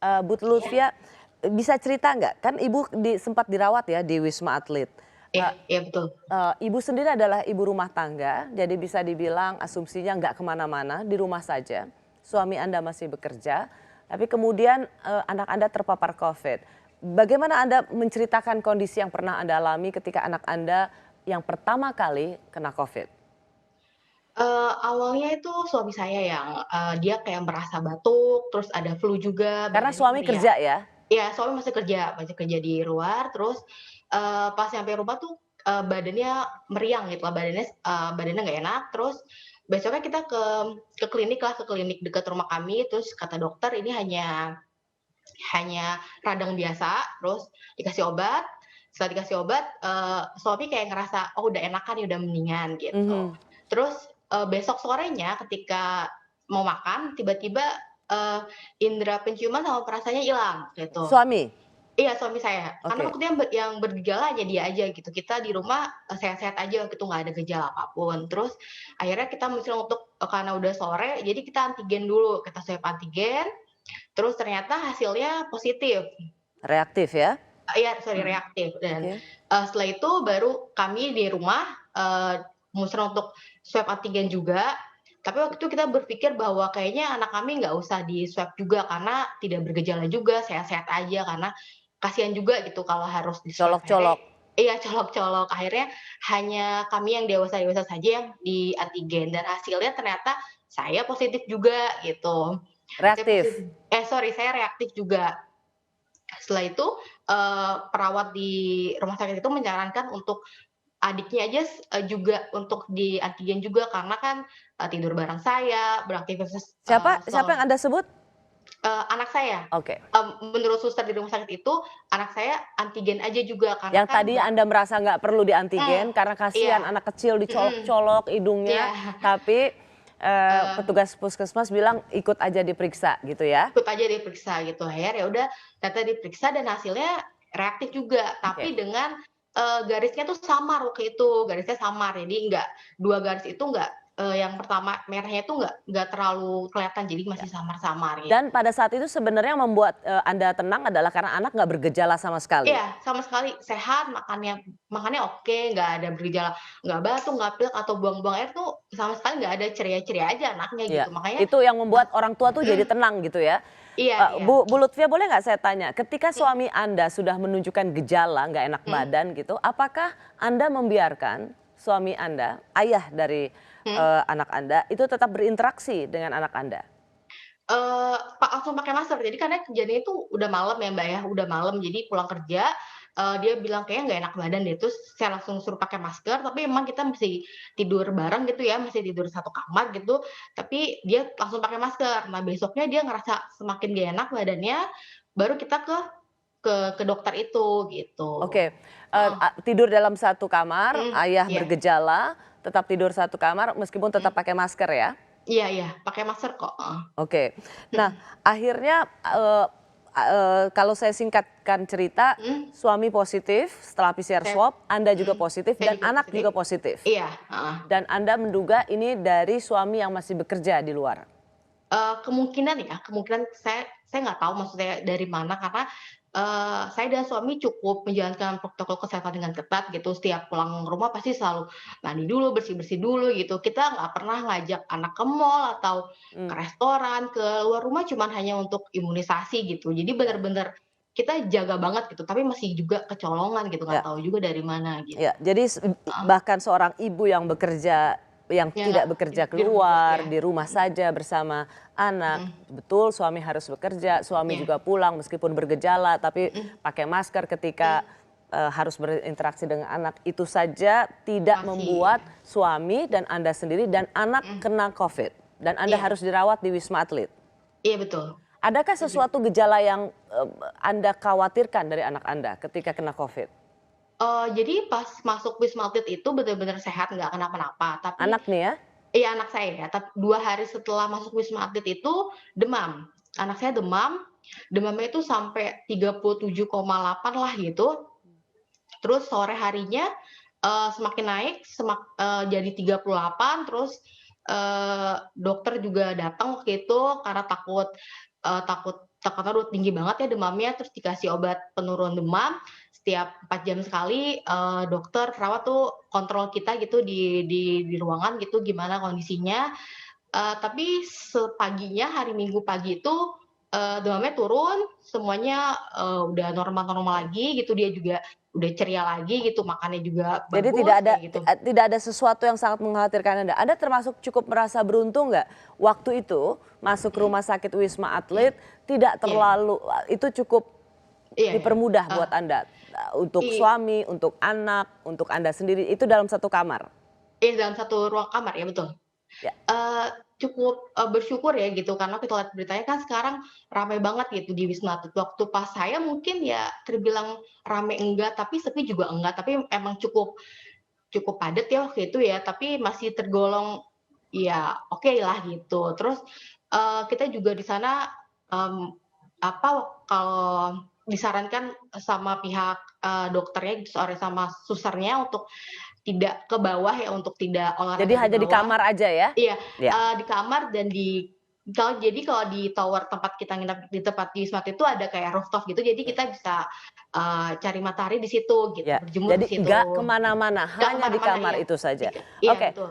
Bu Iya, Lutfia, bisa cerita nggak? Kan Ibu sempat dirawat ya di Wisma Atlet. iya, Eee iya betul. Ibu sendiri adalah ibu rumah tangga, jadi bisa dibilang asumsinya nggak kemana-mana, di rumah saja. Suami Anda masih bekerja, tapi kemudian, anak Anda terpapar Covid. Bagaimana Anda menceritakan kondisi yang pernah Anda alami ketika anak Anda yang pertama kali kena Covid? Awalnya itu suami saya yang, dia kayak merasa batuk, terus ada flu juga, Karena badannya suami meriang. kerja ya? Iya, suami masih kerja di luar, terus, pas nyampe rumah tuh, badannya meriang gitu lah, badannya nggak enak, terus besoknya kita ke klinik lah, ke klinik dekat rumah kami, terus kata dokter ini hanya radang biasa, terus dikasih obat, setelah dikasih obat, suami kayak ngerasa, "Oh udah enakan nih, udah mendingan," gitu. Mhm. Terus, besok sorenya ketika mau makan, tiba-tiba, eee, indera penciuman sama perasaannya hilang, gitu. Suami? Iya, suami saya. Karena Oke. waktu itu yang bergejala hanya dia aja gitu. Kita di rumah, sehat-sehat aja waktu itu, nggak ada gejala apapun. Terus akhirnya kita mutusin untuk karena udah sore, jadi kita antigen dulu, kita swab antigen, terus ternyata hasilnya positif. Reaktif ya? Iya, sorry, reaktif dan, Oke. setelah itu baru kami di rumah, memutuskan untuk swab antigen juga, tapi waktu itu kita berpikir bahwa kayaknya anak kami nggak usah di-swab juga karena tidak bergejala juga, sehat-sehat aja, karena kasihan juga gitu kalau harus di-swab. Akhirnya Colok-colok. iya, colok-colok. Akhirnya hanya kami yang dewasa-dewasa saja yang di antigen dan hasilnya ternyata saya positif juga gitu. Saya Reaktif? positif saya reaktif juga. Setelah itu, perawat di rumah sakit itu menyarankan untuk adiknya aja juga untuk di-antigen juga karena kan, tidur bareng saya, beraktivitas, Siapa siapa yang Anda sebut? anak saya, Oke. menurut suster di rumah sakit itu, anak saya antigen aja juga karena Yang kan tadi Anda merasa nggak perlu mhm, diantigen karena iya, kasihan anak kecil mhm, dicolok-colok iya, hidungnya, tapi, eee petugas puskesmas bilang ikut aja diperiksa gitu ya? ikut aja diperiksa gitu, akhirnya ya udah ternyata diperiksa dan hasilnya reaktif juga, Oke. tapi dengan, garisnya tuh samar waktu itu, garisnya samar. Jadi nggak 2 garis itu nggak, yang pertama merahnya itu nggak terlalu kelihatan, jadi Ya. masih samar-samar Dan gitu. pada saat itu sebenarnya yang membuat, Anda tenang adalah karena anak nggak bergejala sama sekali? Iya, sama sekali sehat, makannya oke, nggak ada bergejala, nggak batuk, nggak pilek, atau buang-buang air tuh sama sekali nggak ada, ceria-ceria aja anaknya Iya, gitu. Makanya itu yang membuat orang tua tuh jadi mhm, tenang gitu ya. iya, iya, Bu Lutfia boleh nggak saya tanya, ketika mhm, suami Anda sudah menunjukkan gejala nggak enak mhm, badan gitu, apakah Anda membiarkan suami Anda, ayah dari, mhm. anak Anda, itu tetap berinteraksi dengan anak Anda? Langsung pakai masker. Jadi karena kejadiannya itu udah malam ya, Mbak, ya, udah malam. Jadi pulang kerja, dia bilang, "Kayaknya nggak enak badan deh." Terus saya langsung suruh pakai masker, tapi emang kita mesti tidur bareng gitu ya, mesti tidur satu kamar gitu, tapi dia langsung pakai masker. Nah, besoknya dia ngerasa semakin nggak enak badannya, baru kita ke dokter itu, gitu. Oke, Heeh, tidur dalam satu kamar, mhm, ayah iya, bergejala, tetap tidur satu kamar meskipun tetap mhm, pakai masker ya? iya, iya, pakai masker kok, heeh, Oke. Nah, mhm, akhirnya, kalau saya singkatkan cerita, mhm, suami positif setelah PCR saya swab, Anda juga mhm, positif saya dan juga anak positif. juga positif. Iya, heeh. Dan Anda menduga ini dari suami yang masih bekerja di luar? Kemungkinan ya, kemungkinan saya nggak tahu maksudnya dari mana karena, saya dan suami cukup menjalankan protokol kesehatan dengan ketat gitu, setiap pulang rumah pasti selalu mandi dulu, bersih-bersih dulu gitu. Kita nggak pernah ngajak anak ke mall atau ke Mmm, restoran, ke luar rumah cuman hanya untuk imunisasi gitu. Jadi ya, bener-bener kita jaga banget gitu, tapi masih juga kecolongan gitu, nggak ya. tahu juga dari mana gitu. Ya, jadi Heeh, bahkan seorang ibu yang bekerja, yang ya nggak tidak bekerja di rumah juga, keluar, ya, di rumah saja bersama anak, mhm, betul suami harus bekerja, suami iya, juga pulang meskipun bergejala, tapi mhm, pakai masker ketika, mhm, harus berinteraksi dengan anak. Itu saja tidak masih, membuat suami dan Anda sendiri dan anak mhm, kena Covid, dan Anda iya, harus dirawat di Wisma Atlet. iya betul. Adakah Setuju. sesuatu gejala yang, Anda khawatirkan dari anak Anda ketika kena Covid? Jadi pas masuk Wisma Atlet itu bener-bener sehat, nggak kenapa-napa, tapi Anak nih ya? iya, anak saya ya, 2 hari setelah masuk Wisma Atlet itu demam. Anak saya demam, demamnya itu sampai 37,8 lah gitu, terus sore harinya, semakin naik, jadi 38, terus, dokter juga datang waktu itu karena takut tekanan udah tinggi banget ya demamnya, terus dikasih obat penurun demam, setiap 4 jam sekali, dokter, perawat tuh kontrol kita gitu di ruangan gitu gimana kondisinya. Tapi sepaginya hari Minggu pagi itu, demamnya turun, semuanya, udah normal-normal lagi gitu, dia juga udah ceria lagi gitu, makannya juga Jadi tidak bagus ada kayak gitu. tidak ada sesuatu yang sangat mengkhawatirkan Anda. Anda termasuk cukup merasa beruntung nggak waktu itu masuk ke rumah sakit Wisma Atlet tidak Iya, terlalu itu cukup iya, iya, dipermudah eee, buat Anda, untuk i suami, untuk anak, untuk Anda sendiri itu dalam satu kamar? iya dalam satu ruang kamar, ya betul. Ya. Eee, Cukup, bersyukur ya gitu karena kita lihat beritanya kan sekarang ramai banget gitu di Wisma Atlet. Waktu pas saya mungkin ya terbilang rame enggak, tapi sepi juga enggak, tapi emang cukup cukup padat ya waktu itu ya, tapi masih tergolong ya okelah gitu. Terus, kita juga di sana, mmm, apa, kalau disarankan sama pihak, dokternya sama susternya untuk tidak ke bawah ya, untuk tidak Jadi olahraga di hanya di bawah. kamar aja ya? Iya, Ya. di kamar dan kalau di tower tempat kita nginep di tempat di Wisma Atlet itu ada kayak rooftop gitu, jadi kita bisa, cari matahari di situ gitu, Ya, berjemur di jadi situ. nggak kemana-mana, Nggak hanya di kemana-mana kamar ya, itu saja. iya Oke, betul.